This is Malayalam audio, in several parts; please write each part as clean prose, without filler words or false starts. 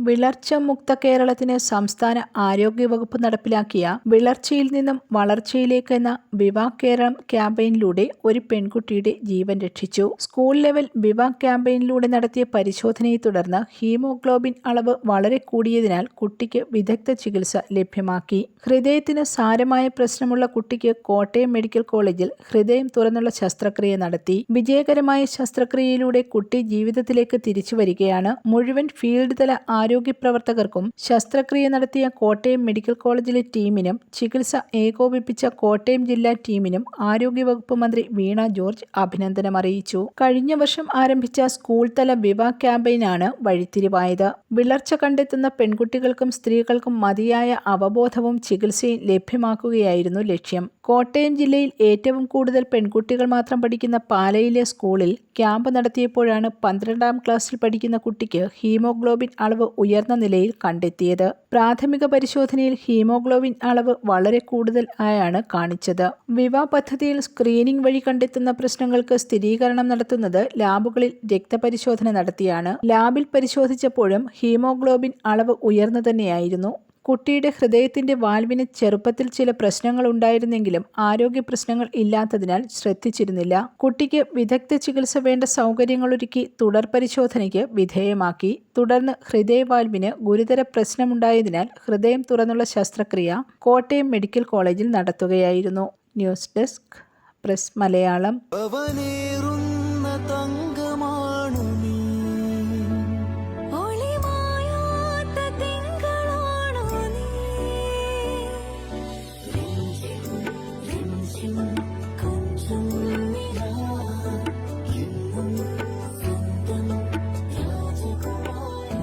വിളർച്ച മുക്ത കേരളത്തിന് സംസ്ഥാന ആരോഗ്യവകുപ്പ് നടപ്പിലാക്കിയ വിളർച്ചയിൽ നിന്നും വളർച്ചയിലേക്ക് എന്ന വിവാ കേരളം ക്യാമ്പയിനിലൂടെ ഒരു പെൺകുട്ടിയുടെ ജീവൻ രക്ഷിച്ചു. സ്കൂൾ ലെവൽ വിവാ ക്യാമ്പയിനിലൂടെ നടത്തിയ പരിശോധനയെ തുടർന്ന് ഹീമോഗ്ലോബിൻ അളവ് വളരെ കൂടിയതിനാൽ കുട്ടിക്ക് വിദഗ്ധ ചികിത്സ ലഭ്യമാക്കി. ഹൃദയത്തിന് സാരമായ പ്രശ്നമുള്ള കുട്ടിക്ക് കോട്ടയം മെഡിക്കൽ കോളേജിൽ ഹൃദയം തുറന്നുള്ള ശസ്ത്രക്രിയ നടത്തി. വിജയകരമായ ശസ്ത്രക്രിയയിലൂടെ കുട്ടി ജീവിതത്തിലേക്ക് തിരിച്ചു വരികയാണ്. മുഴുവൻ ഫീൽഡ് തല ആരോഗ്യ പ്രവർത്തകർക്കും ശസ്ത്രക്രിയ നടത്തിയ കോട്ടയം മെഡിക്കൽ കോളേജിലെ ടീമിനും ചികിത്സ ഏകോപിപ്പിച്ച കോട്ടയം ജില്ലാ ടീമിനും ആരോഗ്യവകുപ്പ് മന്ത്രി വീണ ജോർജ് അഭിനന്ദനം അറിയിച്ചു. കഴിഞ്ഞ വർഷം ആരംഭിച്ച സ്കൂൾ തല വിവാ ക്യാമ്പയിനാണ് വഴിത്തിരിവായത്. വിളർച്ച കണ്ടെത്തുന്ന പെൺകുട്ടികൾക്കും സ്ത്രീകൾക്കും മതിയായ അവബോധവും ചികിത്സയും ലഭ്യമാക്കുകയായിരുന്നു ലക്ഷ്യം. കോട്ടയം ജില്ലയിൽ ഏറ്റവും കൂടുതൽ പെൺകുട്ടികൾ മാത്രം പഠിക്കുന്ന പാലയിലെ സ്കൂളിൽ ക്യാമ്പ് നടത്തിയപ്പോഴാണ് 12ാം ക്ലാസ്സിൽ പഠിക്കുന്ന കുട്ടിക്ക് ഹീമോഗ്ലോബിൻ അളവ് ഉയർന്ന നിലയിൽ കണ്ടെത്തിയത്. പ്രാഥമിക പരിശോധനയിൽ ഹീമോഗ്ലോബിൻ അളവ് വളരെ കൂടുതൽ ആയാണ് കാണിച്ചത്. വിവാ പദ്ധതിയിൽ സ്ക്രീനിംഗ് വഴി കണ്ടെത്തുന്ന പ്രശ്നങ്ങൾക്ക് സ്ഥിരീകരണം നടത്തുന്നത് ലാബുകളിൽ രക്തപരിശോധന നടത്തിയാണ്. ലാബിൽ പരിശോധിച്ചപ്പോഴും ഹീമോഗ്ലോബിൻ അളവ് ഉയർന്നു തന്നെയായിരുന്നു. കുട്ടിയുടെ ഹൃദയത്തിന്റെ വാൽവിന് ചെറുപ്പത്തിൽ ചില പ്രശ്നങ്ങൾ ഉണ്ടായിരുന്നെങ്കിലും ആരോഗ്യ പ്രശ്നങ്ങൾ ഇല്ലാത്തതിനാൽ ശ്രദ്ധിച്ചിരുന്നില്ല. കുട്ടിക്ക് വിദഗ്ധ ചികിത്സ വേണ്ട സൗകര്യങ്ങളൊരുക്കി തുടർ പരിശോധനയ്ക്ക് വിധേയമാക്കി. തുടർന്ന് ഹൃദയവാൽവിന് ഗുരുതര പ്രശ്നമുണ്ടായതിനാൽ ഹൃദയം തുറന്നുള്ള ശസ്ത്രക്രിയ കോട്ടയം മെഡിക്കൽ കോളേജിൽ നടത്തുകയായിരുന്നു. News desk press Malayalam.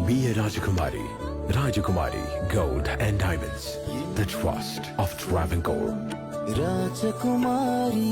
Be a Rajakumari. Rajakumari Gold and Diamonds. The trust of Travancore. Rajakumari.